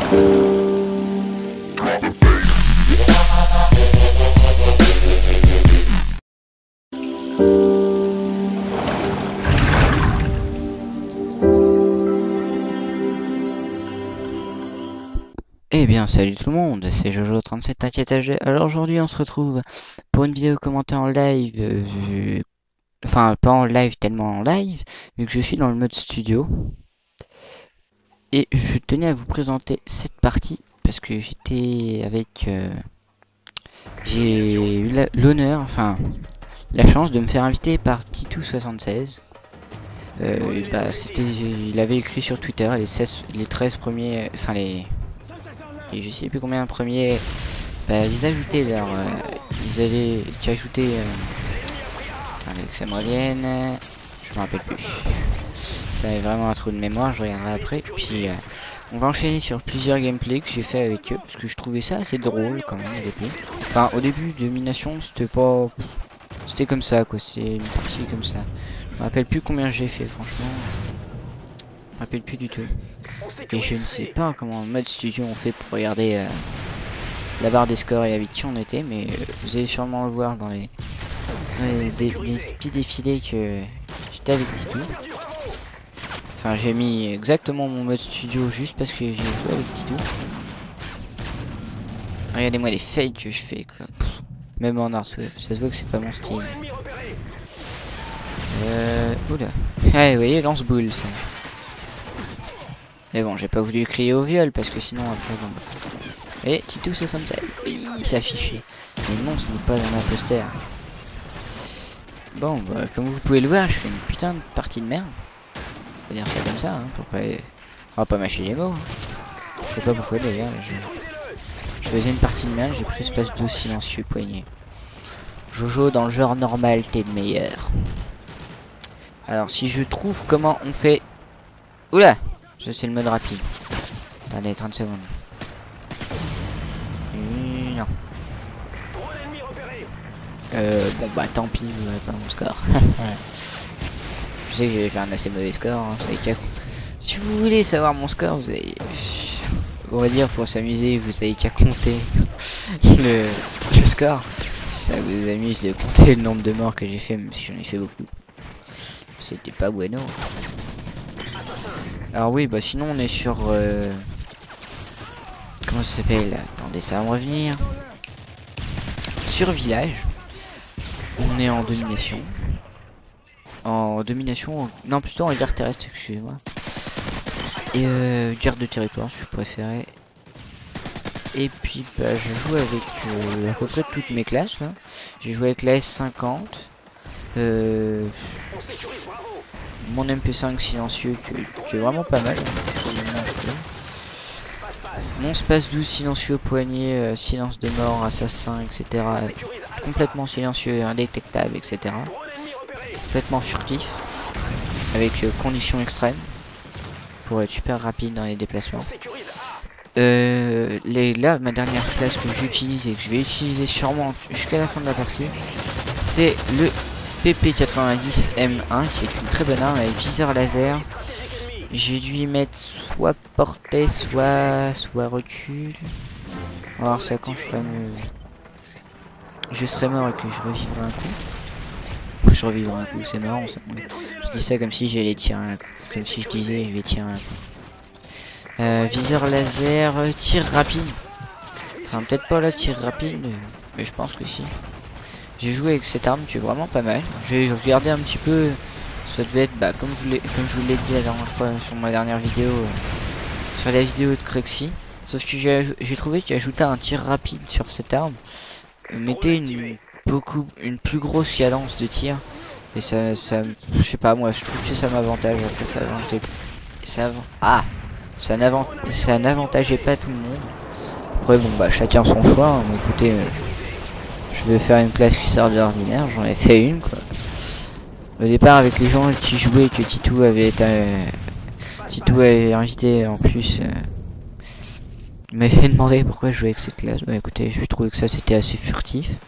Eh bien salut tout le monde, c'est Jojo37 T'inquiète AG. Alors aujourd'hui on se retrouve pour une vidéo commentée en live, enfin pas en live tellement en live, vu que je suis dans le mode studio. Et je tenais à vous présenter cette partie parce que j'étais avec... j'ai eu l'honneur, enfin la chance de me faire inviter par Titou76. Bah, il avait écrit sur Twitter les 13 premiers, enfin et je sais plus combien de premiers, bah, ils ajoutaient leur, ils allaient ajouter, attendez que ça me revienne, je me rappelle plus, ça est vraiment un trou de mémoire, je regarderai après. Puis on va enchaîner sur plusieurs gameplays que j'ai fait avec eux, parce que je trouvais ça assez drôle quand même au début. Enfin au début de Domination c'était pas, c'était comme ça quoi, c'était une partie comme ça. Je me rappelle plus combien j'ai fait franchement, je me rappelle plus du tout. Et je ne sais pas comment en mode studio on fait pour regarder la barre des scores et avec qui on était, mais vous allez sûrement le voir dans les petits défilés que j'étais avec Titou. Enfin j'ai mis exactement mon mode studio juste parce que j'ai joué avec Titou. Regardez-moi les fakes que je fais quoi. Même en art, ça se voit que c'est pas mon style. Oula. Ah vous voyez, lance-boule ça. Mais bon, j'ai pas voulu crier au viol parce que sinon après bon. Et Titou67, oui, c'est affiché. Mais non, ce n'est pas un imposteur. Bon, bah, comme vous pouvez le voir, je fais une putain de partie de merde. On va dire ça comme ça, hein, pour pas... On va pas mâcher les mots. Hein. Je sais pas pourquoi d'ailleurs. Je faisais une partie de merde, j'ai pris espace 12 silencieux poignet. Jojo, dans le genre normal, t'es le meilleur. Alors, si je trouve comment on fait... Oula! Ça c'est le mode rapide. Attendez 30 secondes. Non. Bon bah tant pis, vous n'avez pas mon score. Je sais que j'avais fait un assez mauvais score. Hein, si vous voulez savoir mon score, vous avez... On va dire pour s'amuser, vous avez qu'à compter le score. Si ça vous amuse de compter le nombre de morts que j'ai fait, même si j'en ai fait beaucoup. C'était pas bueno. Alors oui, bah sinon on est sur... comment ça s'appelle? Attendez, ça va me revenir. Sur village. On est en domination. Non plutôt en guerre terrestre, excusez-moi. Et guerre de territoire, si vous préférez. Et puis bah je joue avec à peu près toutes mes classes là. J'ai joué avec la S50. Mon MP5 silencieux qui est vraiment pas mal. Mon space 12 silencieux au poignet, silence de mort, assassin, etc. Complètement silencieux, indétectable, etc. Complètement furtif. Avec conditions extrêmes. Pour être super rapide dans les déplacements. Là, ma dernière classe que j'utilise et que je vais utiliser sûrement jusqu'à la fin de la partie, c'est le PP90M1 qui est une très bonne arme avec viseur laser. J'ai dû y mettre soit portée, soit recul. On va voir ça quand je serai mort et que je revivrai un coup. Je revivrai un coup, c'est marrant ça. Je dis ça comme si j'allais tirer un coup. Comme si je disais je vais tirer un coup. Viseur laser, tir rapide. Enfin peut-être pas là tir rapide, mais je pense que si. J'ai joué avec cette arme qui est vraiment pas mal. J'ai regardé un petit peu. Ça devait être bah, comme je vous l'ai dit la dernière fois sur ma dernière vidéo, sur la vidéo de Cruxy. Sauf que j'ai trouvé qu'ajouter un tir rapide sur cette arme mettait une plus grosse cadence de tir. Et ça je sais pas moi, je trouve que ça m'avantage. Après ça n'avantageait pas tout le monde. Après bon bah chacun son choix. Hein. Mais écoutez, je vais faire une classe qui sert d'ordinaire. J'en ai fait une quoi. Au départ avec les gens qui jouaient que Titou avait invité en plus, il m'avait demandé pourquoi je jouais avec cette classe. Bah écoutez, je trouvais que ça c'était assez furtif,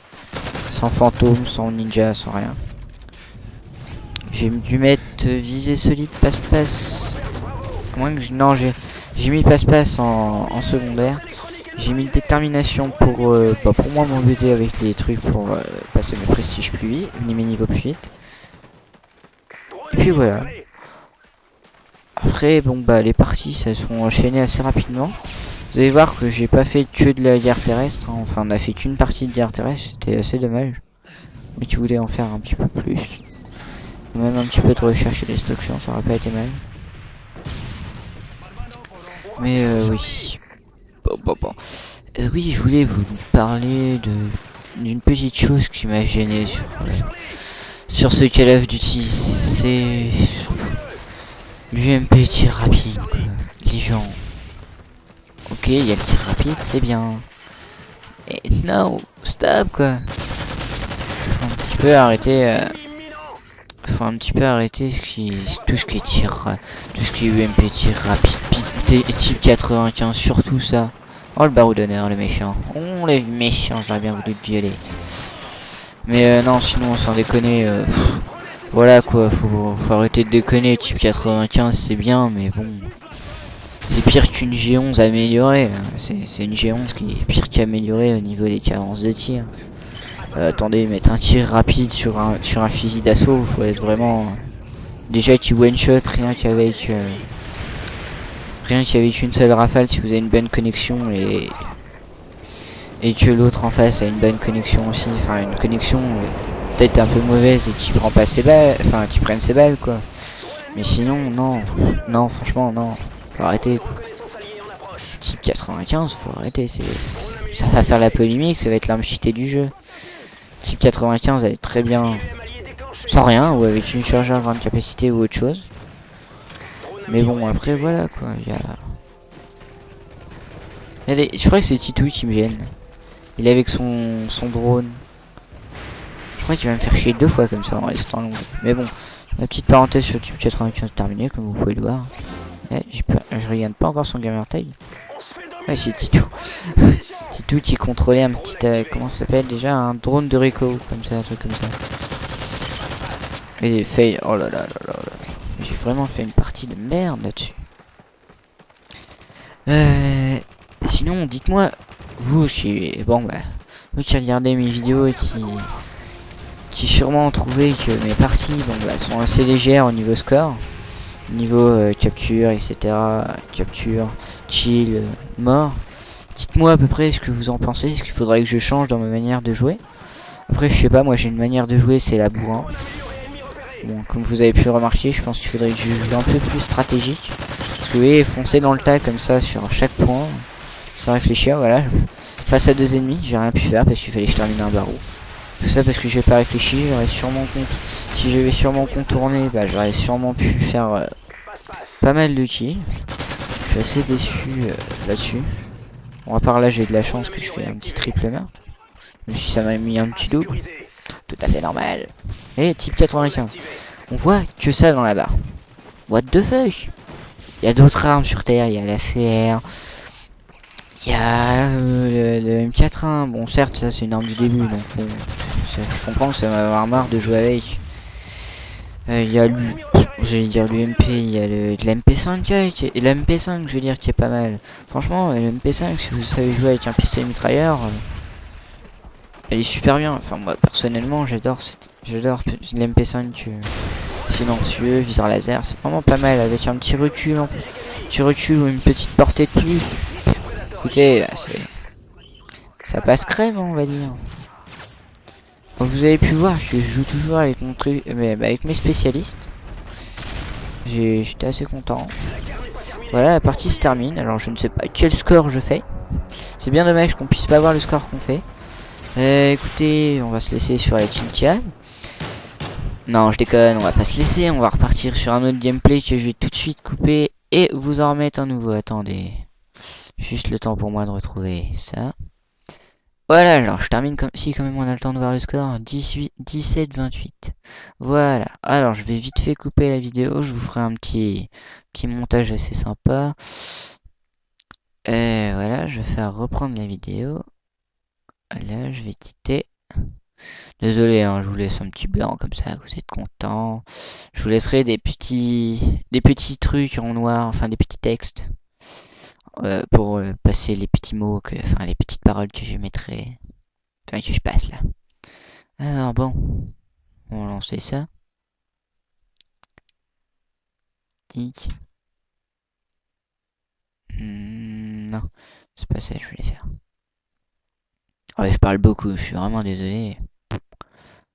sans fantôme, sans ninja, sans rien. J'ai dû mettre visée solide passe-passe. Non, j'ai J'ai mis passe-passe en secondaire. J'ai mis détermination pour moi m'embêter avec les trucs pour passer mes prestiges plus vite, mes niveaux plus vite. Et puis voilà. Après bon bah les parties ça sont enchaînées assez rapidement. Vous allez voir que j'ai pas fait que de la guerre terrestre, hein. Enfin on a fait qu'une partie de guerre terrestre, c'était assez dommage. Mais tu voulais en faire un petit peu plus. Ou même un petit peu de recherche et destruction, ça aurait pas été mal. Mais oui. Bon. Oui, je voulais vous parler d'une petite chose qui m'a gêné sur ce Call of Duty. C'est l'UMP tir rapide, quoi. Les gens. Ok, il y a le tir rapide, c'est bien. Et non, stop quoi. Faut un petit peu arrêter. Faut un petit peu arrêter tout ce qui est tir, tout ce qui est UMP tir rapide, type 95, surtout ça. Oh le baroudonneur, le méchant. Oh les méchants, j'aurais bien voulu te violer. Mais non, sinon sans déconner, voilà quoi, faut arrêter de déconner. Type 95 c'est bien, mais bon, c'est pire qu'une G11 améliorée. C'est une G11 qui est pire qu'améliorée au niveau des cadences de tir. Attendez, mettre un tir rapide sur un fusil d'assaut, faut être vraiment... Déjà tu one shot rien qu'avec une seule rafale si vous avez une bonne connexion et que l'autre en face a une bonne connexion aussi, enfin une connexion peut-être un peu mauvaise et qui prend pas ses balles, enfin qui prenne ses balles quoi. Mais sinon non franchement non, faut arrêter quoi. Type 95 faut arrêter, ça va faire la polémique, ça va être l'arme cheatée du jeu. Type 95 elle est très bien sans rien ou avec une charge à grande capacité ou autre chose. Mais bon après voilà quoi, je crois que c'est Titouille qui me vienne. Il est avec son drone. Je crois qu'il va me faire chier 2 fois comme ça en restant long. Mais bon, ma petite parenthèse sur Type 95 terminée comme vous pouvez le voir. Ouais, je regarde pas encore son gamer tag. Ouais c'est Titou. Titou qui contrôlait un petit comment ça s'appelle déjà, un drone de Rico comme ça, un truc comme ça. Et fail, oh là là. J'ai vraiment fait une partie de merde là-dessus. Sinon dites-moi, vous qui regardez mes vidéos et qui sûrement ont trouvé que mes parties sont assez légères au niveau score, niveau capture, etc. Capture, kill, mort. Dites-moi à peu près ce que vous en pensez, ce qu'il faudrait que je change dans ma manière de jouer. Après je sais pas, moi j'ai une manière de jouer, c'est la bourrin. Bon, comme vous avez pu le remarquer, je pense qu'il faudrait que je joue un peu plus stratégique. Parce que vous voyez, foncer dans le tas comme ça sur chaque point, sans réfléchir, voilà. Face à 2 ennemis, j'ai rien pu faire parce qu'il fallait que je termine un barreau. Tout ça parce que j'ai pas réfléchi, si j'avais sûrement contourné, j'aurais sûrement pu faire pas mal de kills. Je suis assez déçu là-dessus. Bon, à part là, j'ai de la chance que je fais un petit triple meurtre. Même si ça m'a mis un petit double. Tout à fait normal. Et type 95. On voit que ça dans la barre. What the fuck? Il y a d'autres armes sur Terre, il y a la CR. Il y a le M41. Bon, certes, ça c'est une arme du début, donc bon, je comprends que ça va avoir marre de jouer avec. Il y a l'UMP, il y a l'MP5 et l'MP5, je veux dire, qui est pas mal. Franchement, l'MP5, si vous savez jouer avec un pistolet mitrailleur, elle est super bien. Enfin, moi personnellement, j'adore l'MP5 silencieux, viseur laser, c'est vraiment pas mal avec un petit recul, ou une petite portée de plus. Écoutez, là, ça passe crème, on va dire. Donc vous avez pu voir, je joue toujours avec mon truc, avec mes spécialistes. J'étais assez content. Voilà, la partie se termine. Alors je ne sais pas quel score je fais. C'est bien dommage qu'on puisse pas voir le score qu'on fait. Écoutez, on va se laisser sur la Chinchia. Non, je déconne, on va pas se laisser. On va repartir sur un autre gameplay que je vais tout de suite couper et vous en remettre un nouveau. Attendez. Juste le temps pour moi de retrouver ça. Voilà, alors je termine comme si quand même on a le temps de voir le score. 17-28. Voilà. Alors je vais vite fait couper la vidéo. Je vous ferai un petit montage assez sympa. Et voilà, je vais faire reprendre la vidéo. Là, je vais quitter. Désolé, hein, je vous laisse un petit blanc comme ça, vous êtes content. Je vous laisserai des petits trucs en noir, enfin des petits textes. passer les petits mots, enfin les petites paroles que je mettrai, enfin que je passe là. Alors bon, on va lancer ça. Tic. Non, c'est pas ça que je voulais faire. Ouais, je parle beaucoup, je suis vraiment désolé.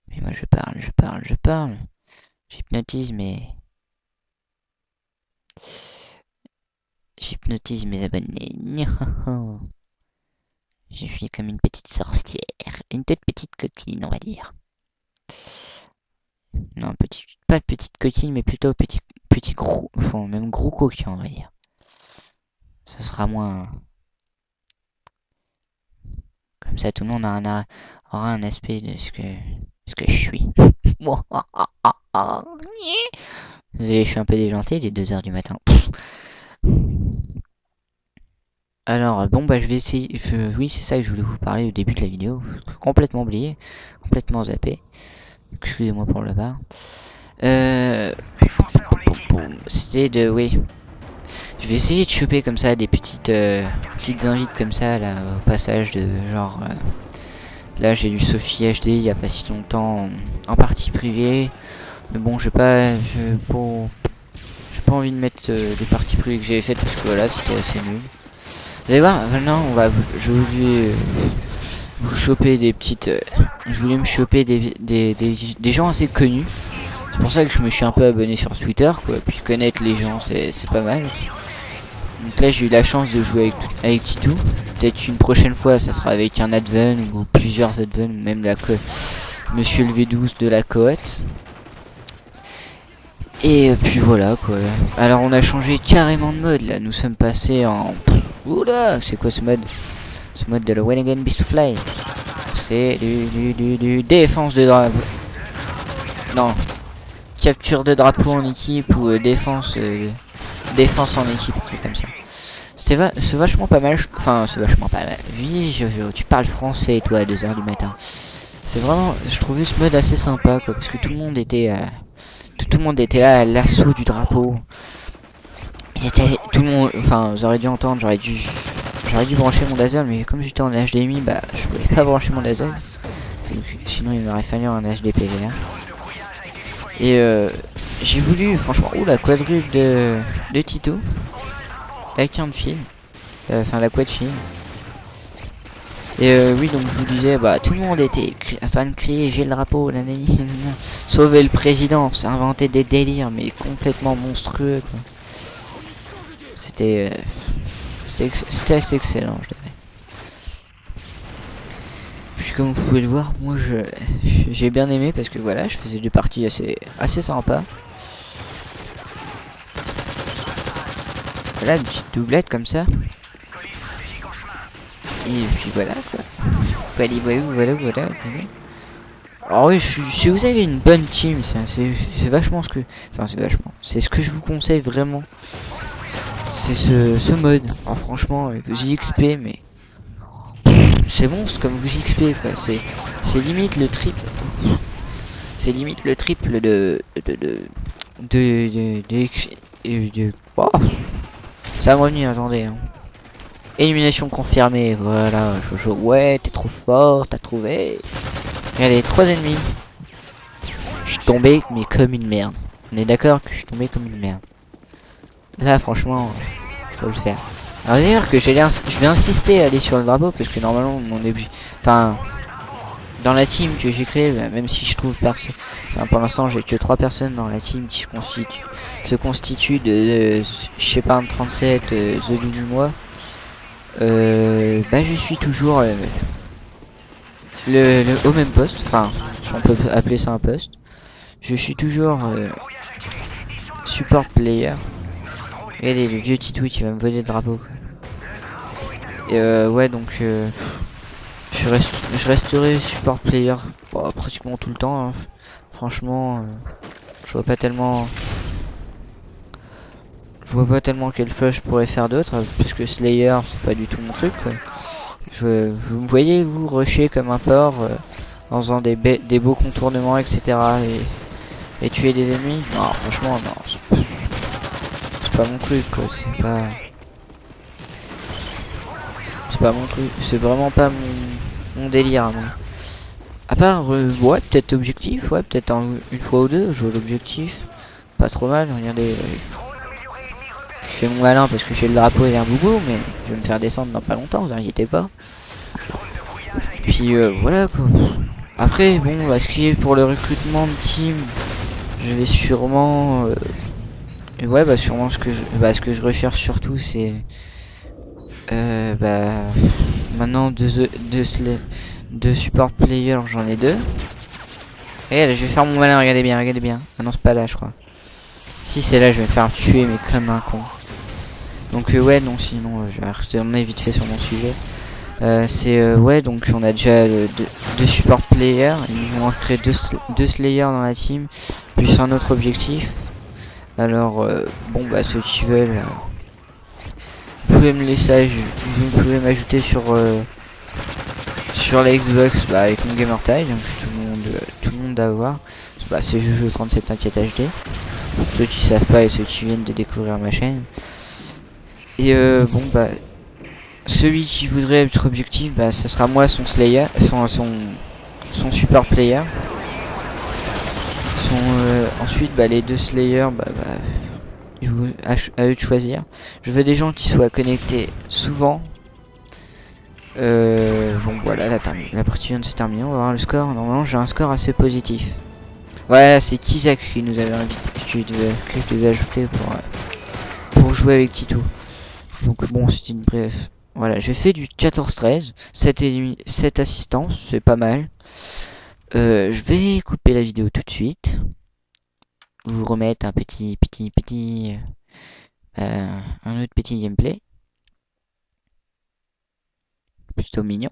Mais moi je parle. J'hypnotise mes... J'hypnotise mes abonnés. Je suis comme une petite sorcière. Une toute petite coquine, on va dire. Non, pas petite coquine, mais plutôt petit gros... Enfin, même gros coquin, on va dire. Ça sera moins... Comme ça, tout le monde aura un aspect de ce que je suis. Désolé, je suis un peu déjanté, il est 2 h du matin. Alors, bon, bah, je vais essayer. Oui, c'est ça que je voulais vous parler au début de la vidéo. Complètement oublié, complètement zappé. Excusez-moi pour le bar. C'était de. Oui. Je vais essayer de choper comme ça des petites invites comme ça, là, au passage de genre. Là, j'ai lu Sophie HD il y a pas si longtemps en partie privée. Mais bon, j'ai pas envie de mettre les parties privées que j'avais faites parce que voilà, c'était assez nul. Vous allez voir, maintenant je voulais vous choper des petites, je voulais me choper des gens assez connus. C'est pour ça que je me suis un peu abonné sur Twitter, quoi. Puis connaître les gens, c'est pas mal. Donc là, j'ai eu la chance de jouer avec Titou. Peut-être une prochaine fois, ça sera avec un Adven ou plusieurs Adven, ou même Monsieur le V12 de la cohorte. Et puis voilà quoi. Alors on a changé carrément de mode là. Nous sommes passés en... Oula, c'est quoi ce mode? Ce mode de la When Again Beast Fly. C'est du défense de drapeau. Non. Capture de drapeau en équipe ou défense en équipe, un truc comme ça. C'est vachement pas mal. Enfin, c'est vachement pas mal. Oui, tu parles français toi à 2 h du matin. C'est vraiment... Je trouvais ce mode assez sympa quoi. Parce que tout le monde était... Tout le monde était là à l'assaut du drapeau. Tout le monde, enfin, vous aurez dû entendre, j'aurais dû brancher mon dazzle, mais comme j'étais en HDMI, bah, je pouvais pas brancher mon dazzle. Sinon, il m'aurait fallu un HDPVA. Et j'ai voulu, franchement, la quadruple de Tito, la quinte de film, enfin la quad film. Et oui, donc je vous disais, bah tout le monde était fan de crier j'ai le drapeau, sauver le président, c'est inventer des délires mais complètement monstrueux quoi. C'était assez excellent, je dirais. Puis comme vous pouvez le voir, moi j'ai bien aimé parce que voilà, je faisais des parties assez sympas. Voilà, une petite doublette comme ça. Et puis voilà quoi. Voilà. Alors oui, si vous avez une bonne team, c'est vachement ce que... Enfin c'est vachement. C'est ce que je vous conseille vraiment. C'est ce mode. Alors franchement, vous XP mais... C'est monstre comme vous XP quoi. C'est limite le triple. C'est limite le triple de... Oh. Ça va me revenir, attendez. Hein. Élimination confirmée, voilà. Jojo, ouais, t'es trop fort, t'as trouvé. Regardez, 3 ennemis. Je suis tombé, mais comme une merde. On est d'accord que je suis tombé comme une merde. Là, franchement, faut le faire. Alors d'ailleurs que je vais insister à aller sur le drapeau parce que normalement mon début, enfin, dans la team que j'ai créée, même si je trouve personne, enfin pour l'instant j'ai que 3 personnes dans la team qui se constituent de Shepard 37, The Lulu, moi. Bah je suis toujours au même poste, enfin on peut appeler ça un poste. Je suis toujours support player. Regardez le vieux Titou qui va me voler le drapeau quoi. Et ouais donc je resterai support player pratiquement tout le temps hein. Franchement je vois pas tellement quel flush je pourrais faire d'autre puisque Slayer c'est pas du tout mon truc quoi. Vous me voyez vous rusher comme un porc en faisant des beaux contournements etc et tuer des ennemis? Non franchement non c'est pas mon truc quoi, c'est pas... C'est pas mon truc, c'est vraiment pas mon délire. Moi. À part, ouais, peut-être objectif, ouais, peut-être une fois ou deux, jouer l'objectif. Pas trop mal, regardez. Je fais mon malin parce que j'ai le drapeau et un boubou, mais je vais me faire descendre dans pas longtemps, vous inquiétez pas. Puis voilà quoi. Après, bon, ce qui est pour le recrutement de team, je vais sûrement. Ouais, bah sûrement ce que je recherche surtout, c'est. Maintenant deux support players, j'en ai deux. Et là, je vais faire mon malin, regardez bien, regardez bien. Ah non, c'est pas là, je crois. Si c'est là, je vais me faire tuer, mais comme un con. Donc ouais, non, sinon, je vais retourner vite fait sur mon sujet. Ouais, donc on a déjà deux support players. Ils vont créer deux slayers dans la team, plus un autre objectif. Alors, bon, bah ceux qui veulent, vous pouvez me laisser, vous pouvez m'ajouter sur la Xbox, bah, avec mon gamertag, donc tout le monde à voir. Bah, c'est Jojo 37 T'inquiète HD. Pour ceux qui savent pas et ceux qui viennent de découvrir ma chaîne. Et bon bah celui qui voudrait être objectif, bah ça sera moi son slayer, son support player. Ensuite bah les deux slayers à eux de choisir. Je veux des gens qui soient connectés souvent. Bon voilà, la partie vient de se terminer, on va voir le score. Normalement j'ai un score assez positif. Voilà, c'est Kizak qui nous avait invité, que je devais ajouter pour jouer avec Tito. Donc bon, c'est une bref. Voilà, j'ai fait du 14-13, 7 assistances, c'est pas mal. Je vais couper la vidéo tout de suite. Vous remettre un un autre petit gameplay. Plutôt mignon,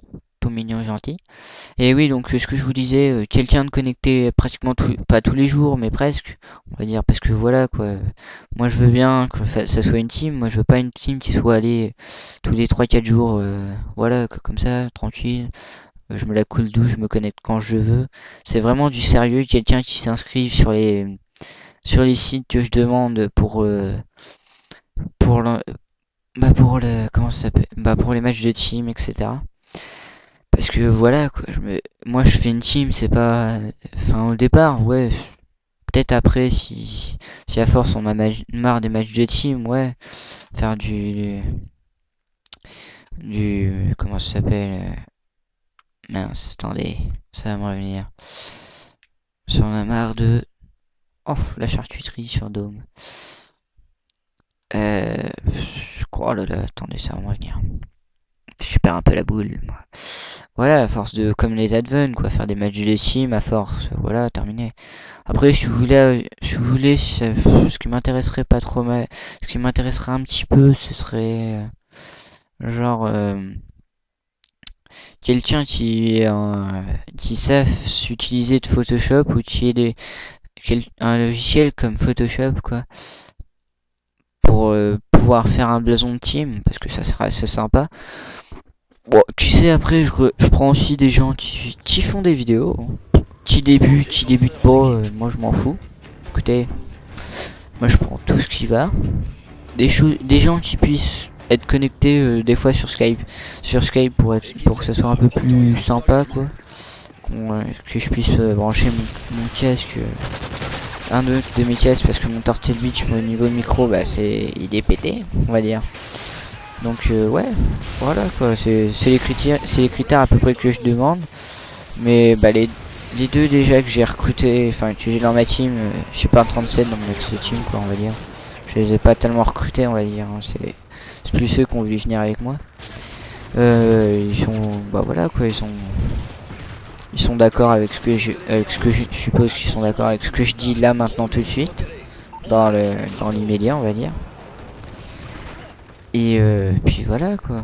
gentil. Et oui, donc ce que je vous disais, quelqu'un de connecté pratiquement pas tous les jours, mais presque, on va dire, parce que voilà quoi. Moi je veux bien que ça soit une team, moi je veux pas une team qui soit allée tous les 3-4 jours, voilà, comme ça, tranquille. Je me la coule douce, je me connecte quand je veux. C'est vraiment du sérieux, quelqu'un qui s'inscrive sur les sites que je demande pour comment ça s'appelle, pour les matchs de team, etc. Parce que voilà quoi, moi je fais une team, c'est pas, enfin au départ, ouais, peut-être après si à force on a marre des matchs de team, ouais, faire du comment ça s'appelle, mince, attendez, ça va me revenir. Si on a marre de, oh, la charcuterie sur Dome. Je crois, oh là là, attendez, ça va me revenir. Je perds un peu la boule. Voilà, à force de, comme les Adven, quoi, faire des matchs de team, à force, voilà, terminé. Après, si vous voulez, ce qui m'intéresserait pas trop mal, ce qui m'intéresserait un petit peu, ce serait, genre, quelqu'un qui savent s'utiliser de Photoshop ou qui ait un logiciel comme Photoshop, quoi, pour pouvoir faire un blason de team, parce que ça serait assez sympa. Bon, tu sais, après, je prends aussi des gens qui font des vidéos, qui débutent pas, moi je m'en fous. Écoutez, moi je prends tout ce qui va. Des gens qui puissent être connectés des fois sur Skype pour que ça soit un peu plus sympa, quoi. Que je puisse brancher mon casque, un de mes casques, parce que mon Turtle Beach au niveau micro, bah il est pété, on va dire. Donc ouais, voilà quoi, c'est les critères à peu près que je demande. Mais bah les deux déjà que j'ai recruté, enfin que j'ai dans ma team, je sais pas, un 37 dans mon ex-team, quoi, on va dire. Je les ai pas tellement recrutés, on va dire, hein. C'est plus ceux qui ont voulu venir avec moi. Ils sont, bah voilà quoi, ils sont d'accord avec ce que je suppose qu'ils sont d'accord avec ce que je dis là maintenant tout de suite, dans l'immédiat, on va dire. Et puis voilà quoi.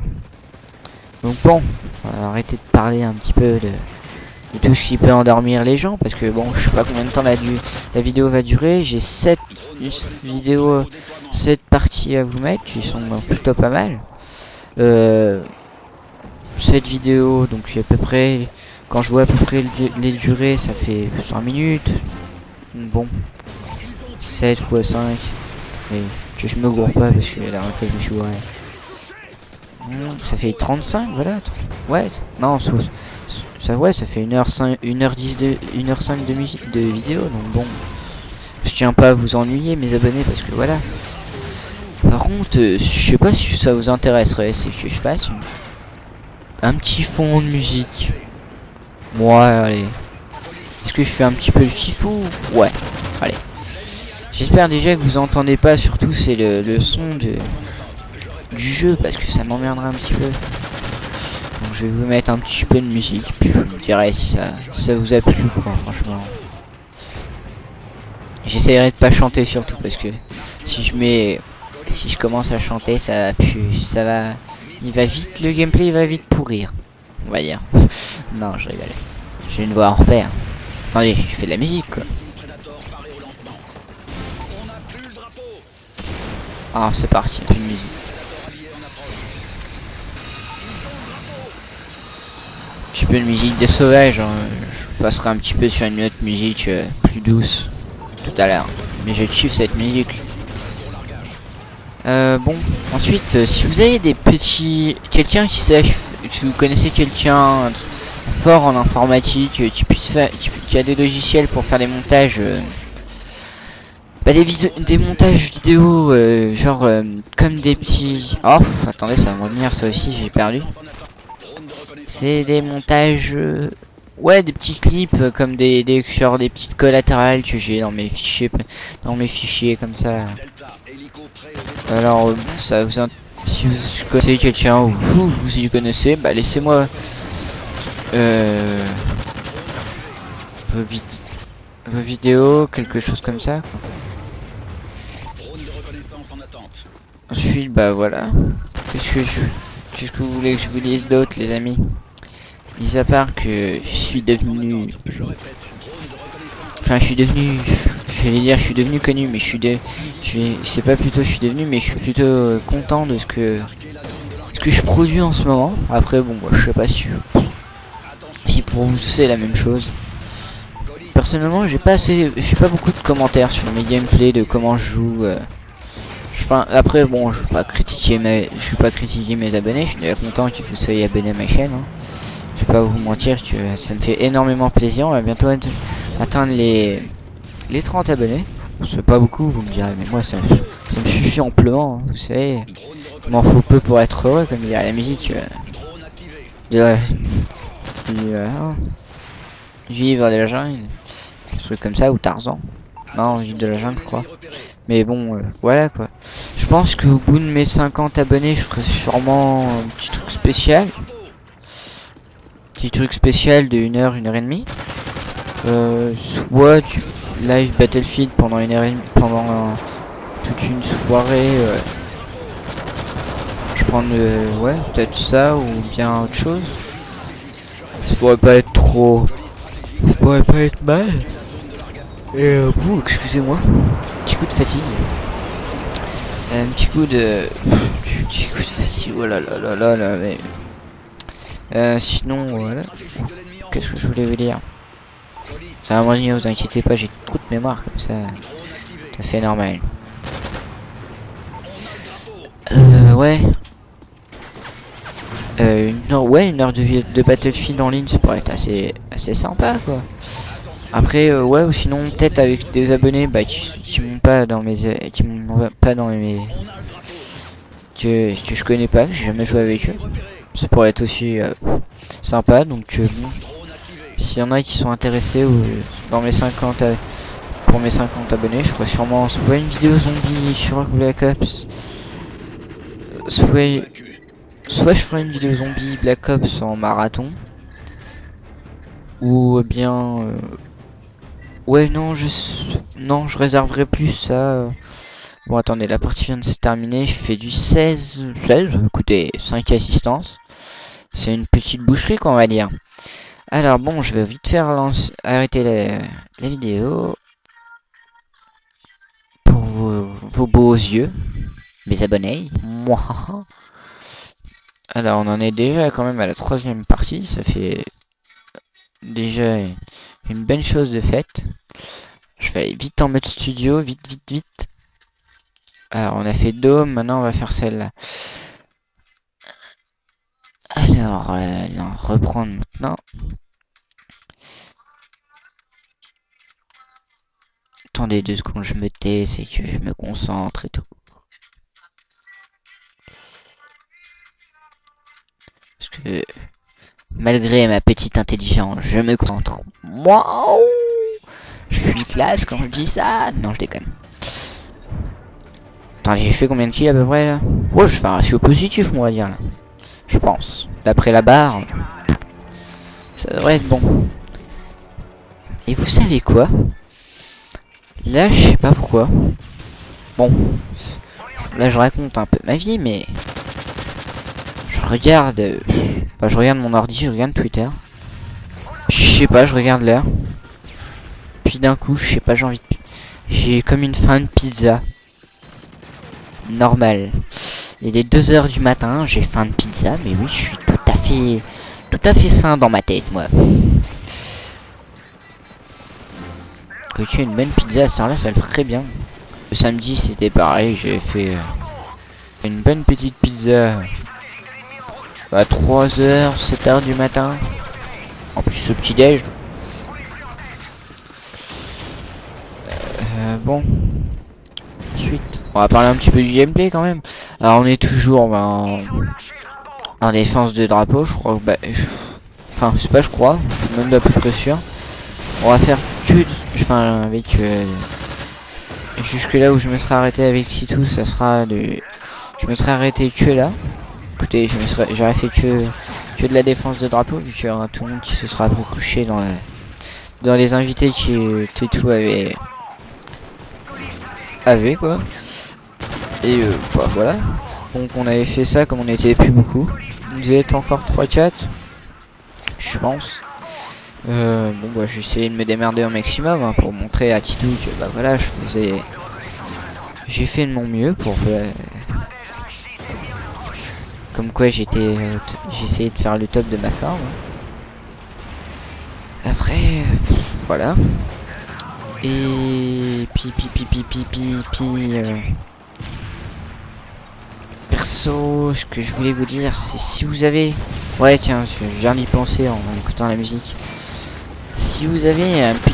Donc bon, on va arrêter de parler un petit peu de tout ce qui peut endormir les gens, parce que bon, je sais pas combien de temps la vidéo va durer. J'ai 7 parties à vous mettre, qui sont plutôt pas mal. Cette vidéo, donc à peu près, quand je vois à peu près les durées, ça fait 100 minutes. Bon, 7 x 5, mais que je me gourre pas parce que la dernière fois je me suis gouré. Ça fait 35, voilà. Ouais, non, ça, ouais, ça fait 1h5, 1h10 de 1h5 de vidéo, donc bon. Je tiens pas à vous ennuyer, mes abonnés, parce que voilà. Par contre, je sais pas si ça vous intéresserait, c'est que je fasse un petit fond de musique. Ouais, allez. Est-ce que je fais un petit peu le fifou? Ouais, allez. J'espère déjà que vous entendez pas, surtout c'est le son du jeu, parce que ça m'emmerdera un petit peu. Donc je vais vous mettre un petit peu de musique, puis je vous dirai si ça vous a plu, quoi, franchement. J'essaierai de pas chanter surtout, parce que si je commence à chanter, ça va, le gameplay va vite pourrir, on va dire. Non, je rigole. J'ai une voix hors pair. Attendez, je fais de la musique, quoi. Ah, c'est parti, une musique. Un petit peu de musique des sauvages, hein. Je passerai un petit peu sur une autre musique plus douce tout à l'heure. Mais je kiffe cette musique. Bon, ensuite, si vous avez des petits... Quelqu'un qui sache... Si vous connaissez quelqu'un fort en informatique, qui puisse faire... Qui a des logiciels pour faire des montages... des montages vidéo, genre comme des petits... Oh, attendez, ça va me revenir, ça aussi, j'ai perdu. C'est des montages... ouais, des petits clips comme genre des petites collatérales que j'ai dans mes fichiers comme ça. Alors ça vous si vous connaissez quelqu'un ou vous y connaissez, bah laissez-moi vos vidéos, quelque chose comme ça, quoi. Ensuite bah voilà. Qu'est-ce que vous voulez que je vous dise d'autre, les amis? Mis à part que je suis devenu... Enfin, j'allais dire, je suis devenu connu, mais c'est pas plutôt je suis devenu, mais je suis plutôt content de ce que je produis en ce moment. Après, bon, moi, je sais pas si pour vous c'est la même chose. Personnellement, j'ai pas beaucoup de commentaires sur mes gameplays de comment je joue. Enfin, après, bon, je vais pas critiquer mes abonnés. Je suis d'ailleurs content que vous soyez abonnés à ma chaîne, hein. Je vais pas vous mentir que ça me fait énormément plaisir. On va bientôt atteindre les 30 abonnés. C'est pas beaucoup, vous me direz, mais moi ça me suffit amplement, hein, vous savez. Il m'en faut peu pour être heureux, comme dirait la musique. Vivre de la jungle, un truc comme ça, ou Tarzan. Non, vivre de la jungle, je crois. Mais bon, voilà quoi. Je pense qu'au bout de mes 50 abonnés, je ferai sûrement un petit truc spécial. Petit truc spécial de 1h, 1h30. Soit du live Battlefield pendant 1h30, pendant toute une soirée. Je prends ouais, peut-être ça ou bien autre chose. Ça pourrait pas être trop. Ça pourrait pas être mal. Et excusez-moi. Petit coup de fatigue. Un petit coup de. Petit coup de fatigue. Oh là là là là là. Mais... sinon, voilà. Qu'est-ce que je voulais vous dire? Ça va m'ennuyer, vous inquiétez pas, j'ai trop de mémoire comme ça. Ça fait normal. Ouais. Une heure de Battlefield en ligne, ça pourrait être assez sympa, quoi. Après, ouais, ou sinon peut-être avec des abonnés, bah, qui m'ont pas dans mes, que je connais pas, que j'ai jamais joué avec eux. Ça pourrait être aussi sympa, donc bon. S'il y en a qui sont intéressés ou dans mes 50 pour mes 50 abonnés, je ferai sûrement soit une vidéo zombie sur Black Ops, soit je ferai une vidéo zombie Black Ops en marathon, ou bien ouais, non, je réserverai plus ça. Bon, attendez, la partie vient de se terminer. Je fais du 16. Écoutez, 5 assistances. C'est une petite boucherie, qu'on va dire. Alors, bon, je vais vite faire arrêter la vidéo. Pour vos beaux yeux, mes abonnés. Moi. Alors, on en est déjà quand même à la 3e partie. Ça fait déjà une bonne chose de faite. Je vais aller vite en mode studio, vite. Alors on a fait Dome, maintenant on va faire celle-là. alors reprendre maintenant. Attendez 2 secondes, je me tais, c'est que je me concentre et tout. Parce que malgré ma petite intelligence, je me concentre. Waouh, je suis classe quand je dis ça. Non, je déconne. Attends, j'ai fait combien de kills à peu près là? Ouais, je fais un ratio positif, on va dire là. Je pense. D'après la barre, ça devrait être bon. Et vous savez quoi? Là, je sais pas pourquoi. Bon, là, je raconte un peu ma vie, mais je regarde. Je regarde mon ordi, je regarde Twitter. Je sais pas, je regarde l'heure. Puis d'un coup, je sais pas, j'ai comme une faim de pizza. Normal. Il est 2 h du matin, j'ai faim de pizza, mais oui, je suis tout à fait sain dans ma tête, moi. Que tu aies une bonne pizza à ça là, ça le ferait bien. Le samedi, c'était pareil, j'ai fait une bonne petite pizza à 3 h, 7 h du matin. En plus, ce petit déj. Bon. Ensuite, on va parler un petit peu du gameplay quand même. Alors, on est toujours en défense de drapeau, je crois. Enfin, c'est pas, je crois. Je suis même à peu près sûr. On va faire enfin, avec jusque là où je me serais arrêté avec Titou, ça sera de. Je me serais arrêté que là. Écoutez, j'aurais fait que de la défense de drapeau, vu qu'il y aura tout le monde qui se sera couché dans les invités qui Titou avait quoi. Et voilà. Donc on avait fait ça comme on était plus beaucoup. Il devait être encore 3-4, je pense. Bon bah j'ai essayé de me démerder au maximum hein, pour montrer à Titou que bah voilà j'ai fait de mon mieux pour comme quoi j'ai essayé de faire le top de ma farm. Après voilà. Et perso, ce que je voulais vous dire, c'est si vous avez, ouais tiens, je viens d'y penser en écoutant la musique. Si vous avez un tout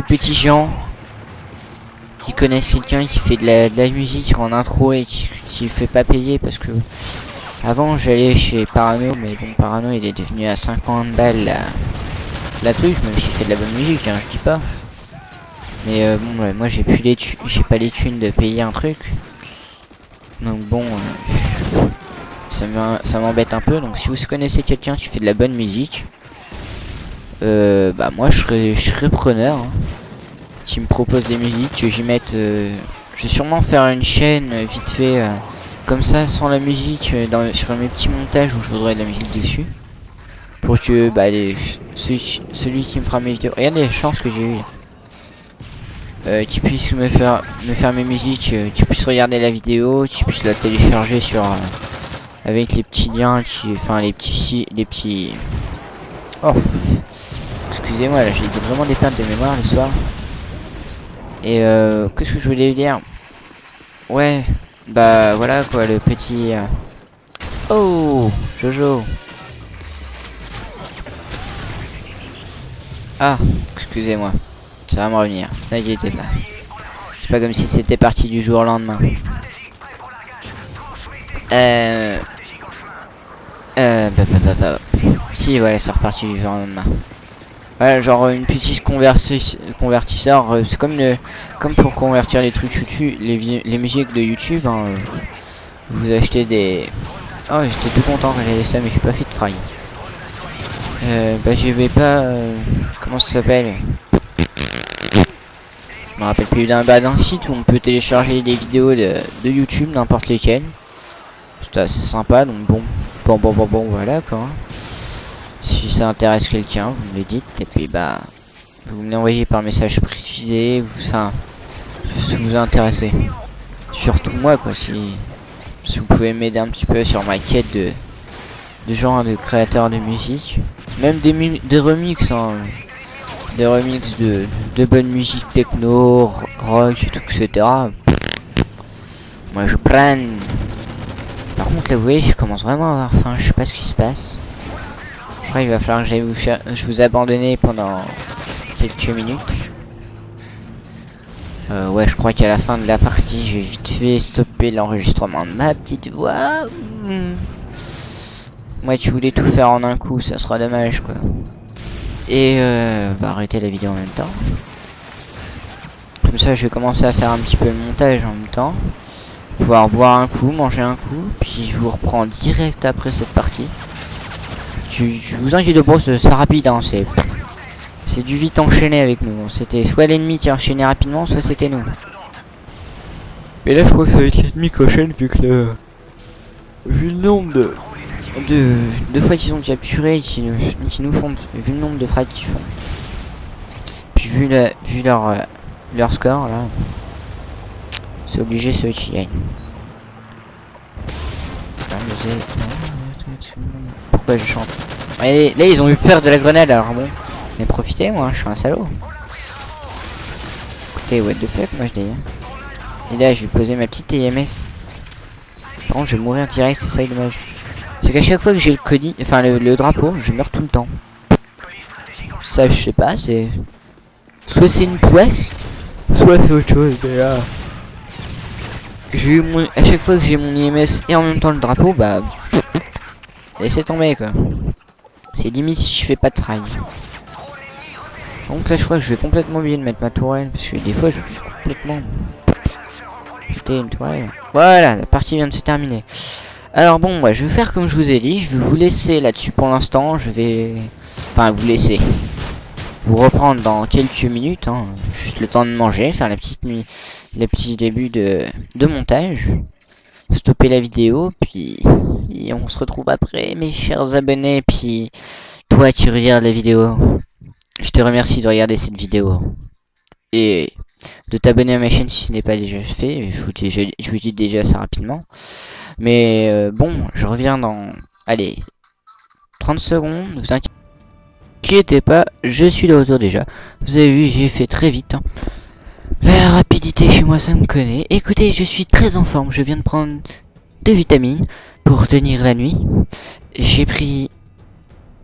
petit gens qui connaissent quelqu'un qui fait de la musique en intro et qui fait pas payer, parce que avant j'allais chez Parano, mais bon Parano il est devenu à 50 balles la truc, même s'il fait de la bonne musique, hein, je dis pas. Mais bon ouais, moi j'ai pas les thunes de payer un truc. Donc bon ça m'embête un peu. Donc si vous connaissez quelqu'un qui fait de la bonne musique, bah moi je serais preneur hein, qui me propose des musiques, que j'y mette. Je vais sûrement faire une chaîne vite fait comme ça sans la musique sur mes petits montages où je voudrais de la musique dessus, pour que bah celui qui me fera mes vidéos, regardez les chances que j'ai eu, qui puisse me faire mes musiques, qui puisse regarder la vidéo, qui puisse la télécharger sur avec les petits liens, enfin les petits. Oh, excusez-moi, là j'ai vraiment des pertes de mémoire le soir. Et qu'est-ce que je voulais dire? Ouais, bah voilà quoi, le petit. Oh, Jojo. Ah, excusez-moi, ça va me revenir. N'inquiétez pas. C'est pas comme si c'était parti du jour au lendemain. Si, voilà, c'est reparti du jour au lendemain. Voilà, genre une petite convertisseur, c'est comme pour convertir les trucs YouTube, les musiques de YouTube, hein, vous achetez des. Oh, j'étais tout content quand j'avais ça, mais j'ai pas fait de fry. Bah j'y vais pas. Comment ça s'appelle? Je me rappelle plus d'un site où on peut télécharger des vidéos de YouTube, n'importe lesquelles. C'est assez sympa, donc bon, voilà quoi. Si ça intéresse quelqu'un, vous me le dites, et puis bah, vous me l'envoyez par message privé, enfin, si vous intéressez. Surtout moi quoi, si vous pouvez m'aider un petit peu sur ma quête de genre de créateurs de musique, même des remixes, hein, des remixes de bonne musique techno, rock, tout, etc. Moi je prends. Par contre là vous voyez je commence vraiment à avoir faim, je sais pas ce qui se passe. Je crois qu'il va falloir que j'aille vous abandonner pendant quelques minutes. Ouais je crois qu'à la fin de la partie je vais vite fait stopper l'enregistrement de ma petite voix. Ouais tu voulais tout faire en un coup, ça sera dommage quoi. Et bah arrêter la vidéo en même temps. Comme ça je vais commencer à faire un petit peu le montage en même temps. Pouvoir boire un coup, manger un coup, puis je vous reprends direct après cette partie. Je vous inquiète pas, c'est rapide, hein, c'est du vite enchaîné avec nous. C'était soit l'ennemi qui enchaînait rapidement, soit c'était nous. Et là je crois que ça va être l'ennemi qui enchaîne vu le nombre de fois qu'ils ont capturé, qui nous font, vu le nombre de frags qu'ils font. Puis vu leur score là. C'est obligé ceux qui gagnent. Pourquoi je chante? Et là ils ont eu peur de la grenade alors bon. Mais profitez moi, je suis un salaud. Écoutez, what the fuck moi je dis. Et là je vais poser ma petite TMS. Par contre je vais mourir direct, c'est ça dommage. C'est qu'à chaque fois que j'ai le colis, enfin le drapeau, je meurs tout le temps. Ça je sais pas, c'est... Soit c'est une poisse, soit c'est autre chose, mais là... J'ai eu à chaque fois que j'ai mon IMS et en même temps le drapeau, bah... Laissez tomber quoi. C'est limite si je fais pas de frag. Donc là je crois que je vais complètement oublier de mettre ma tourelle, parce que des fois je suis complètement... Putain une tourelle. Voilà, la partie vient de se terminer. Alors bon, ouais, je vais faire comme je vous ai dit, je vais vous laisser là-dessus pour l'instant, je vais... Enfin vous laisser. Vous reprendre dans quelques minutes, hein, juste le temps de manger, faire la petite nuit, les petits débuts de montage, stopper la vidéo, puis on se retrouve après, mes chers abonnés, puis toi qui regardes la vidéo, je te remercie de regarder cette vidéo, et de t'abonner à ma chaîne si ce n'est pas déjà fait, je vous dis déjà ça rapidement, mais bon, je reviens dans, allez, 30 secondes, vous inquiétez pas, je suis de retour déjà. Vous avez vu, j'ai fait très vite. Hein. La rapidité chez moi, ça me connaît. Écoutez, je suis très en forme. Je viens de prendre 2 vitamines pour tenir la nuit. J'ai pris